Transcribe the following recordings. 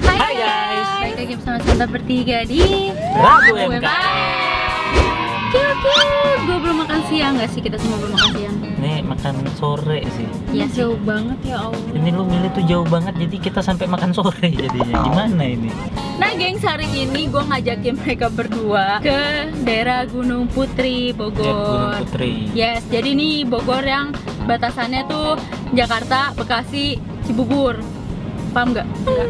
Hai guys, Balik lagi bersama Santa bertiga di Rabu MK. Gue belum makan siang, gak sih? Kita semua belum makan siang. Nih makan sore sih. Iya sih. Jauh banget ya Allah. Ini lu milih tuh jauh banget, jadi kita sampai makan sore jadinya. Gimana ini? Nah gengs, hari ini gue ngajakin mereka berdua ke daerah Gunung Putri, Bogor. Ya, Gunung Putri. Yes, jadi nih Bogor yang batasannya tuh Jakarta, Bekasi, Cibubur. Paham nggak? Enggak.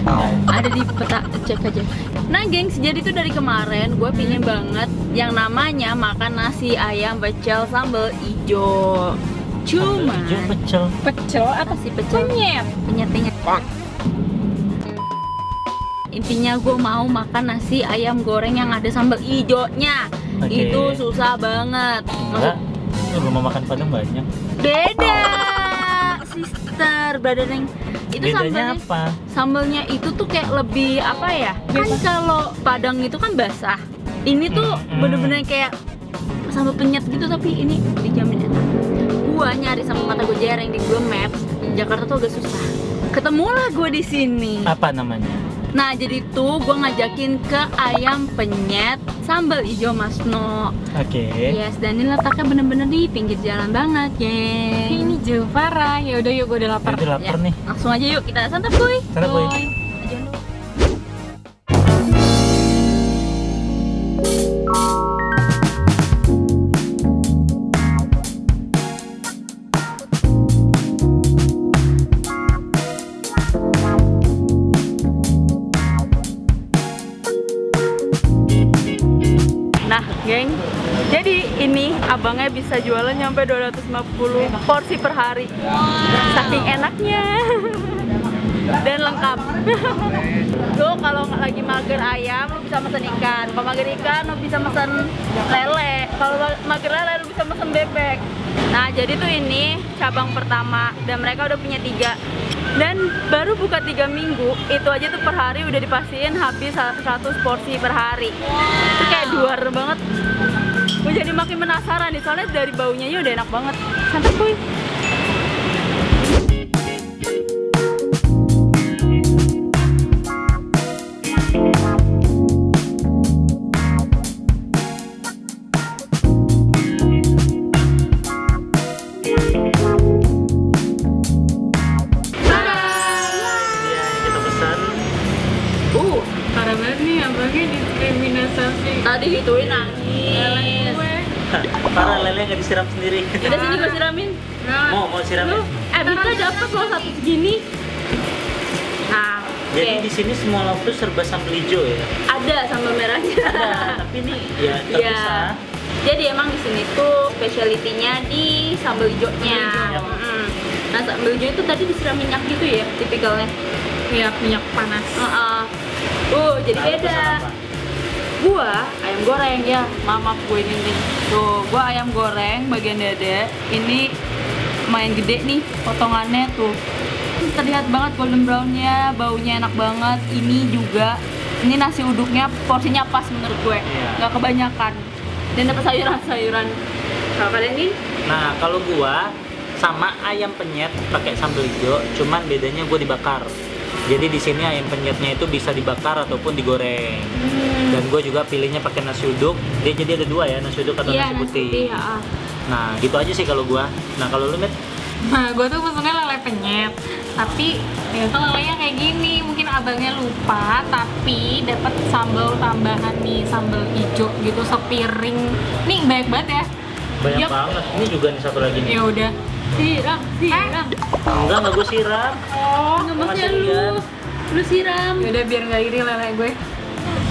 Nah, yaudah. Ada di peta, cek aja. Nah gengs, jadi tuh dari kemarin gue pingin banget yang namanya makan nasi ayam pecel sambal ijo. Cuma Hijau pecel. Pecel apa apa sih pecel? penyet? Penyet. Intinya gue mau makan nasi ayam goreng yang ada sambal ijonya. Oke. Itu susah banget. Enggak. Lu rumah makan Padang banyak. Beda, sister, brother Neng. Itu Bedanya sambalnya, apa? sambalnya itu tuh kayak lebih apa ya? Kan kalau Padang itu kan basah. Ini tuh bener-bener kayak sambal penyet gitu, tapi ini dijamin enak. Gua nyari sama mata gue jereng di Google Maps, Jakarta tuh agak susah. Ketemulah gue di sini. Apa namanya? Nah jadi tuh gue ngajakin ke ayam penyet sambal ijo Masno. Oke. Yes, dan ini letaknya bener-bener di pinggir jalan banget, geng. Ini jauh parah. Ya udah yuk, gue udah lapar. Jadi lapar Ya, nih. langsung aja yuk kita santap, kuy. Santap, Boy. Jangan lupa. Nah, geng, jadi ini abangnya bisa jualan nyampe 250 porsi per hari. Saking enaknya dan lengkap. Tuh kalau lagi mager ayam lu bisa mesen ikan, kalau mager ikan lu bisa mesen lele, kalau mager lele lu bisa mesen bebek. Nah jadi tuh ini cabang pertama dan mereka udah punya 3 dan baru buka 3 minggu. Itu aja tuh per hari udah dipastiin habis 100 porsi per hari. Itu kayak duar banget. Gue jadi makin penasaran nih, soalnya dari baunya ya udah enak banget. Santap kuy. Iya, kita pesan. Parah banget nih, abangnya diskriminasi. Tadi gituin nangis. Gue. Parah, lele nggak disiram sendiri. Udah sini gue siramin. Mau siramin? Bisa dapet loh satu segini. Nah, Jadi oke. di sini semua lauk tuh serba sambal hijau ya. Ada sambal merahnya. Ada, tapi ini ya terpisah. Jadi emang di sini tuh spesialitinya di sambal hijaunya. Sambal hijau. Nah, sambal hijau itu tadi disiram minyak gitu ya, tipikalnya. Iya, minyak panas. Jadi Lalu beda. pesan apa? Gua ayam goreng ya, mama gue ini nih. Tuh, gua ayam goreng bagian dada. Ini main gede nih potongannya tuh. Terlihat banget golden brownnya, baunya enak banget. Ini juga, ini nasi uduknya porsinya pas menurut gue, Iya. nggak kebanyakan. Dan dapat sayuran-sayuran. Kalau kalian ini? Nah, kalau gua sama ayam penyet pakai sambal hijau, cuman bedanya gua dibakar. Jadi di sini ayam penyetnya itu bisa dibakar ataupun digoreng. Dan gue juga pilihnya pakai nasi uduk. Dia jadi ada 2 ya, nasi uduk atau Iya, nasi putih. ya. Nah, gitu aja sih kalau gua. Nah, kalau lu Met? Nah, gue tuh pesennya lele penyet. Tapi ternyata lelenya kayak gini. Mungkin abangnya lupa, tapi dapat sambal tambahan nih, sambal hijau gitu sepiring. Nih banyak banget ya. Banyak Yup. banget. Ini juga nih satu lagi nih. Ya udah. Siram. Enggak gue siram. Oh, Nggak maksudnya Makasih, Ian. lu siram. ya udah biar nggak iri lele gue.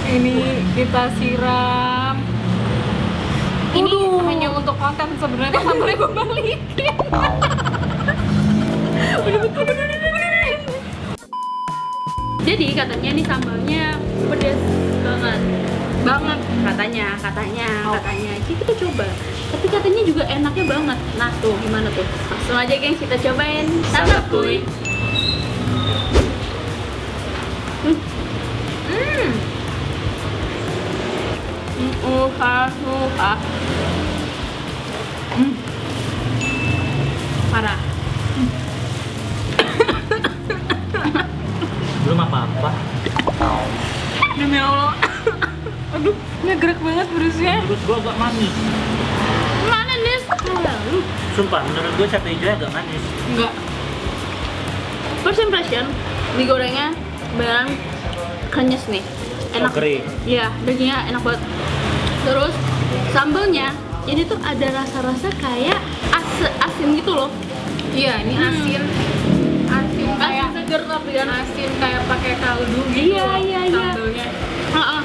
Ini kita siram. Ini hanya untuk konten sebenarnya, sambalnya gue balikin. Jadi katanya nih sambalnya pedas banget katanya jadi kita coba, tapi katanya juga enaknya banget. Nah tuh gimana tuh, langsung aja gengs kita cobain. Santap kuy. Parah. Belum apa-apa. Demi Allah. Aduh, ini gerak banget pedesnya. Terus gue agak manis. Mana Nis? Sumpah, menurut gue cabai hijau agak manis. Enggak. First impression, digorengnya beneran krenyes nih. Enak. Kering. Iya, dagingnya enak banget. Terus sambelnya ini tuh ada rasa-rasa kayak asin gitu loh. Iya, ini asin. Asin kayak Asin seger tapi kan asin kayak pakai kaldu gitu. Iya, loh, iya, iya. sambelnya. Heeh.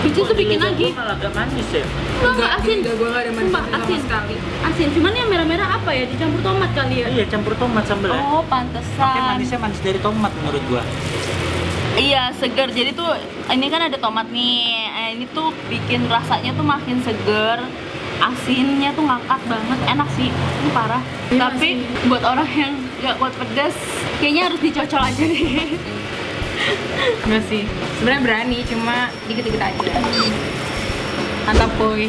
Itu tuh bikin lagi. Gue malah agak manis ya. Enggak asin. Enggak, gue gak ada manis Sumpah, sama asin. sekali. Asin, cuman yang merah-merah apa ya? Dicampur tomat kali ya? Iya, campur tomat sambelnya. Oh, Tapi pantesan. manisnya manis dari tomat menurut gua. Iya, seger. Jadi tuh ini kan ada tomat nih. Ini tuh bikin rasanya tuh makin seger. Asinnya tuh ngangkat banget, enak sih. Ini parah. Iya Tapi sih. buat orang yang gak kuat pedas, kayaknya harus dicocol aja deh. Enggak sih. Sebenarnya berani, cuma dikit-dikit aja. Mantap, boy.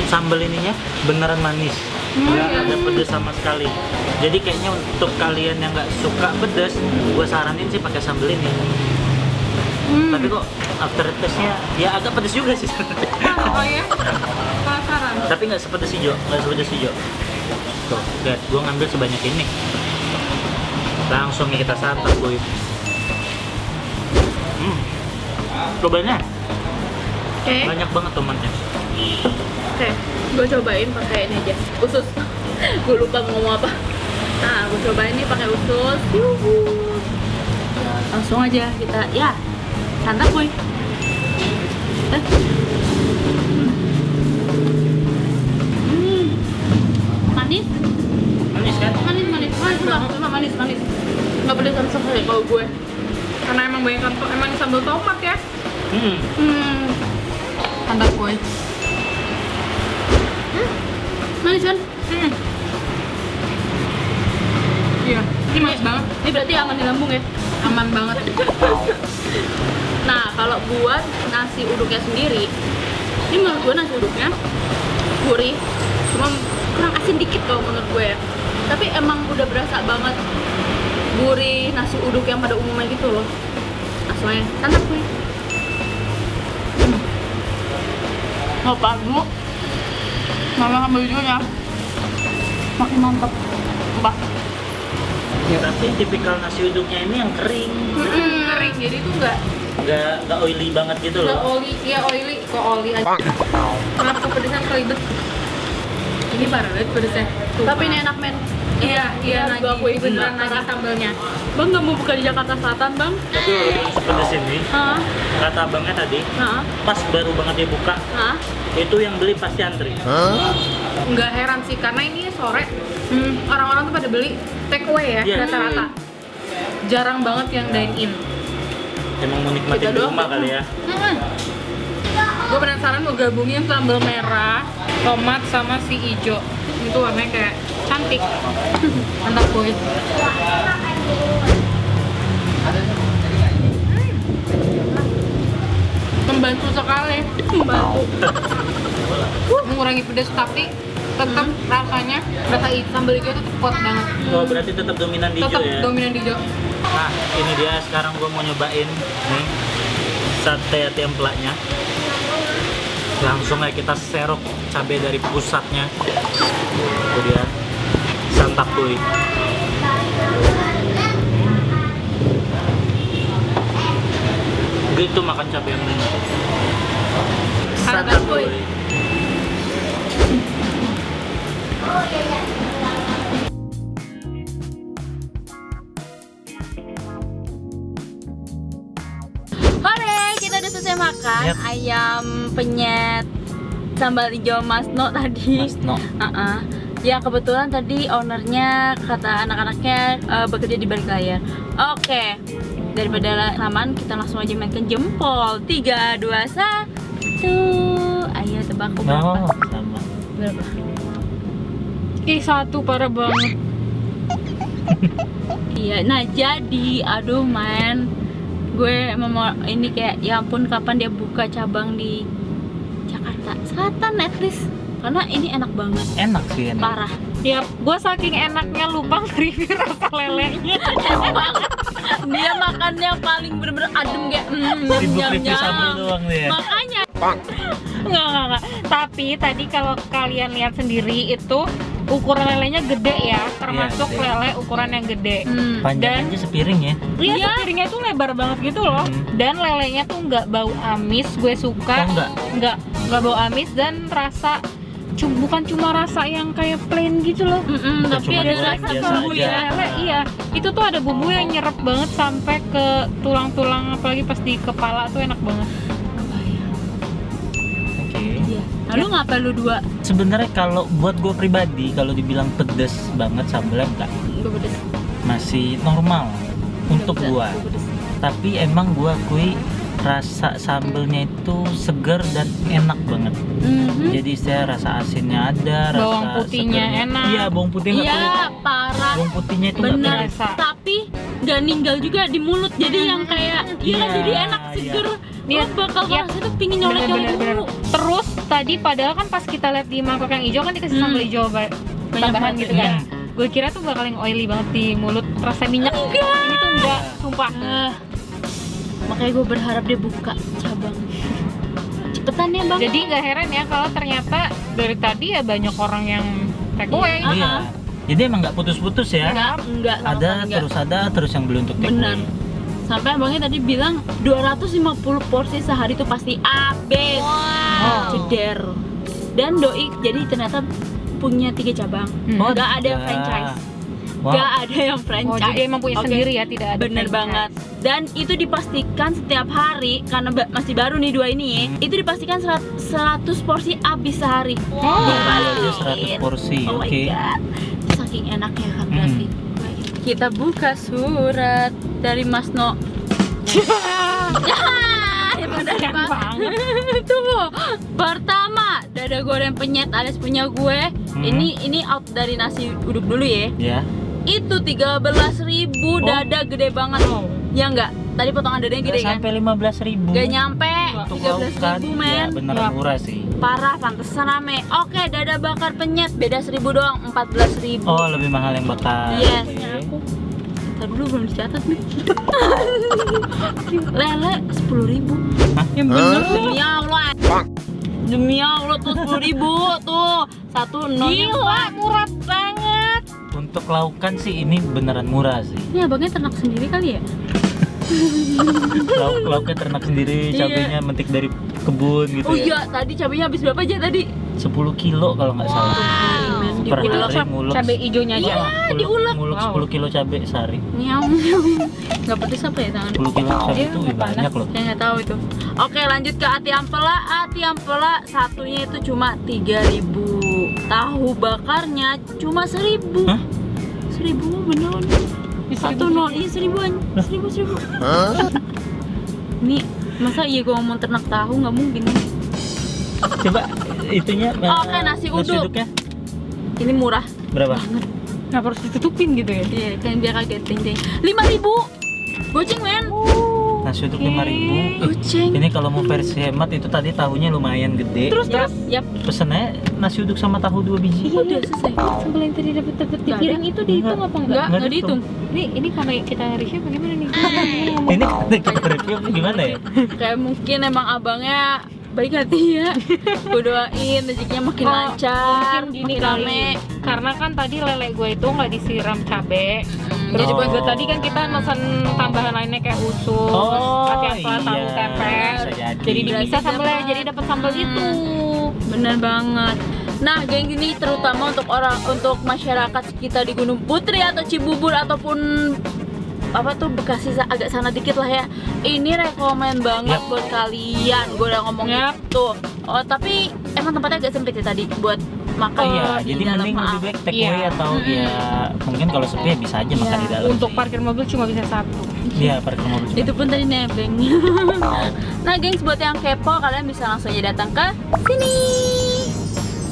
Sambal ininya beneran manis. Nggak ada pedas sama sekali. Jadi kayaknya untuk kalian yang nggak suka pedas, gua saranin sih pakai sambal ini. Tapi kok after taste-nya ya agak pedas juga sih. Oh ya? Penasaran. Tapi nggak sepedas hijau, nggak sepedas hijau. Tuh, lihat, gua ngambil sebanyak ini. Langsung kita santap, boy. Cobainnya Oke, banyak banget tomatnya. oke. Gue cobain pakai ini aja, usus. Gue lupa ngomong apa. Nah, gue cobain nih pakai usus. Yuhu. Langsung aja kita, ya, santap boy. Manis, Manis kan? manis, manis, manis banget, cuma manis, manis. Nggak pedes sama sekali kalau gue. Karena emang banyak emang sambal tomat ya. Mantap, boy. Manis kan? Iya, ini manis banget. Ini berarti aman di lambung ya? Aman banget. Nah, kalau buat nasi uduknya sendiri, ini menurut gue nasi uduknya gurih, cuma kurang asin dikit kalau menurut gue ya. Tapi emang udah berasa banget gurih nasi uduk yang pada umumnya gitu loh. Aslinya, santap gue. Nggak padu, mama ambil hijaunya makin mantap. Mbak. Ya, tapi tipikal nasi uduknya ini yang kering. Kering, jadi tuh Nggak oily banget gitu nggak loh. oily. Iya, oily. Kok oily aja. Kenapa kepedesan kelibet? Ini parah banget pedesnya. Tapi ini enak men. Iya, iya, Harus gua akui, beneran beneran. lagi sambalnya. Bang nggak mau buka di Jakarta Selatan bang? Tapi walaupun sepedas ini, Hah? kata abangnya tadi, Hah? pas baru banget dia buka, Hah? itu yang beli pasti antri. Nggak heran sih, karena ini sore orang-orang tuh pada beli take away ya, Iya. rata-rata. Jarang banget yang dine in. Emang mau nikmatin Kita di doang. rumah kali ya. Gue penasaran mau gabungin sambal merah, tomat sama si ijo. Itu warnanya kayak cantik. Mantap boy. Membantu sekali. Membantu. Mengurangi pedas tapi tetap rasanya sambal hijau tetap kuat banget. Oh, berarti tetap dominan di Tetap hijau ya. dominan di hijau. Nah, ini dia sekarang gua mau nyobain nih sate templanya. Langsung aja kita serok cabai dari pusatnya. Itu dia. Santap kuy. Gitu makan cabai yang benar. Santap kuy. Hore, kita udah selesai makan Yap. ayam penyet sambal hijau Mas No tadi. Mas No. Ya kebetulan tadi ownernya kata anak-anaknya bekerja di balik layar. Oke, daripada lamaan kita langsung aja mainkan jempol. 3, 2, 1. Ayo tebak aku berapa? Oh, sama. Berapa? Ih, satu parah banget. Iya, nah jadi aduh man, gue mau ini kayak ya ampun kapan dia buka cabang di Jakarta Selatan at least, karena ini enak banget, Enak sih, enak. parah. Ya, gue saking enaknya lupa review rasa lelenya. Emang dia makannya paling bener-bener adem kayak Sibuk review sambal doang dia. makanya Enggak. Tapi tadi kalau kalian lihat sendiri itu ukuran lelenya gede ya, termasuk gede. lele ukuran yang gede. Panjang Dan- aja sepiring ya. Iya, Iya. sepiringnya tuh lebar banget gitu loh. Dan lelenya tuh nggak bau amis, gue suka. Oh, enggak? Nggak bau amis dan rasa bukan cuma rasa yang kayak plain gitu loh. Bukan tapi cuma ada goreng rasa biasa bumbu aja. ya. Lele, iya. Itu tuh ada bumbu yang nyerap banget sampai ke tulang-tulang, apalagi pas di kepala tuh enak banget. Oke. Iya. Lalu ngapain lu dua? Sebenarnya kalau buat gue pribadi, kalau dibilang pedes banget sambalnya enggak, Gue pedes. masih normal untuk Nggak bisa, gua. gue pedes. Tapi emang gua akui rasa sambelnya itu segar dan enak banget. Jadi saya rasa asinnya ada, Bawang rasa putihnya segernya. enak. Iya, bawang putih nggak Iya, perlu. parah. Bawang putihnya itu nggak Bener, perlu. berasa. tapi nggak ninggal juga di mulut. Jadi yang kayak, iya Iya, jadi enak, iya. seger. Iya, Lu bakal iya. ngerasa tuh pingin nyolek-nyolek Bener-bener. dulu. Terus tadi padahal kan pas kita lihat di mangkok yang hijau kan dikasih sambal hijau tambahan banget. gitu kan. Hmm. Gue kira tuh bakal yang oily banget di mulut, rasa minyak. Ini tuh enggak, sumpah. Makanya gue berharap dia buka cabang. Cepetan ya bang. Jadi nggak heran ya kalau ternyata dari tadi ya banyak orang yang take away. Iya. Iya. Jadi emang nggak putus-putus ya. enggak sama Ada sekali terus yang belum untuk take Bener. away. Sampai abangnya tadi bilang 250 porsi sehari itu pasti habis. Ceder. Dan doi jadi ternyata punya 3 cabang. Oh, Nggak ada yang tiga. franchise. Wow. Nggak ada yang Oh, franchise. jadi emang punya Oke. sendiri ya, tidak ada Bener franchise. banget. Dan itu dipastikan setiap hari karena masih baru nih dua ini ya. Itu dipastikan 100 porsi habis sehari. Aja 100 porsi. Oh my Oke. god. Saking enaknya kan berarti. Kita buka surat dari Mas No. Kasian banget. Tuh, pertama dada goreng penyet alias punya gue. Ini out dari nasi uduk dulu ya. Ya. Itu 13.000 dada gede banget. Ya enggak? Tadi potongan dadanya gede Nggak kan? sampai 15.000. Gak nyampe Untuk laukan. 13.000 Ya, men. bener Ya. murah sih. Parah, pantesan rame. Oke, dada bakar penyet beda 1.000 doang, 14.000. Oh, lebih mahal yang bakar. Yes. Oke. Ntar dulu belum dicatat nih. Lele 10.000. Hah? Yang bener demi Allah. Demi Allah tuh 10.000 tuh. Satu nol. Gila, murah banget. Untuk laukan sih ini beneran murah sih. Ini abangnya ternak sendiri kali ya? Lauknya ternak sendiri, Iya. cabenya metik dari kebun gitu Oh ya. iya, tadi cabenya habis berapa aja tadi? 10 kilo kalau nggak salah. Men, Per diulek. hari ngulek. Cabai hijaunya aja. Iya, diulek. Ngulek Wow. 10 kilo cabai sehari. Nyam. Gak pedes apa ya tangan? 10 kilo cabai Iya, itu panas. banyak loh. Saya nggak tahu itu. Oke, lanjut ke ati ampela. Ati ampela satunya itu cuma 3.000. Tahu bakarnya cuma 1.000. Hah? 1.000 beneran. Satu nol, iya 1.000-an. 1.000. Ini masa iya gue ngomong ternak tahu nggak mungkin. Coba itunya Oke, nasi uduk. uduknya Ini murah. berapa? Nggak harus ditutupin gitu ya. Iya, kan biar kaget ting-ting. 5.000. Goceng men. Nasi uduk 5.000. Goceng. Ini kalau mau versi hemat itu tadi tahunya lumayan gede. Terus Yap. Pesennya nasi uduk sama tahu 2 biji. Udah selesai. sambal yang tadi dapat di Nggak piring ada. itu dihitung apa enggak? Nggak dihitung. Ini karena kita review bagaimana nih? Ini kita review gimana ya? Kayak mungkin emang abangnya baik hati ya. Gue doain rezekinya makin lancar, Mungkin gini makin kali. rame. Karena kan tadi lele gue itu nggak disiram cabe. Terus Jadi juga Oh. tadi kan kita mesen tambahan lainnya kayak usus, hati-hati tahu tempe. bisa jadi. Jadi dipisah Berarti sambelnya, dapat. jadi dapat sambal itu. Bener banget. Nah, geng ini terutama untuk masyarakat kita di Gunung Putri atau Cibubur ataupun apa tuh Bekasi agak sana dikit lah ya. Ini rekomen banget Yap. buat kalian. Gue udah ngomong Yap. gitu. Oh, tapi emang tempatnya agak sempit ya tadi buat makan Iya, di jadi dalam. mending Maaf. lebih baik take Iya. away atau ya mungkin kalau sepi ya bisa aja makan Iya. di dalam. Untuk sih. parkir mobil cuma bisa satu. Iya, parkir mobil cuma. Itu pun tadi nebeng. Nah, gengs, buat yang kepo kalian bisa langsung aja datang ke sini.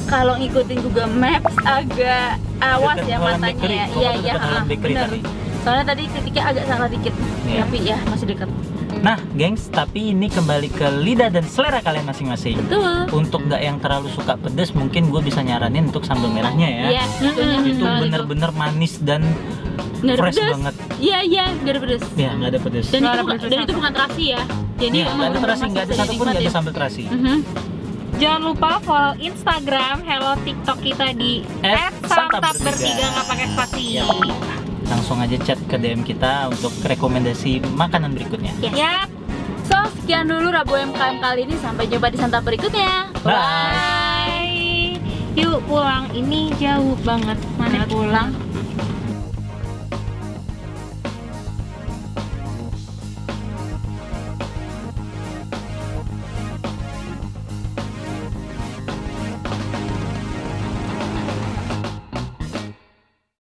Kalau ngikutin Google Maps agak awas Dekat ya Holland matanya Bakery. ya. Pokoknya Iya, iya, dekat Holland Bakery bener. tadi. Soalnya tadi titiknya agak salah dikit, Iya. tapi ya masih dekat. Nah, gengs, tapi ini kembali ke lidah dan selera kalian masing-masing. Betul. Untuk nggak yang terlalu suka pedas, mungkin gue bisa nyaranin untuk sambal merahnya ya. Iya, itunya. Itu bener-bener manis dan Nggak ada fresh pedas. banget. Iya, nggak ada pedas. Ya, nggak ada pedas. Dan Nggak ada itu bukan, pedas dan itu apa. bukan terasi ya. Jadi Iya, emang nggak ada bener-bener terasi, nggak ada masih satupun, nggak ada dinikmatin. sambal terasi. Jangan lupa follow Instagram, Hello TikTok kita di @santap_bertiga nggak pakai spasi. Yap. Langsung aja chat ke DM kita untuk rekomendasi makanan berikutnya. Yap. So, sekian dulu Rabu MKM kali ini. Sampai jumpa di santap berikutnya. Bye. Bye. Yuk pulang, ini jauh banget. Mana pulang?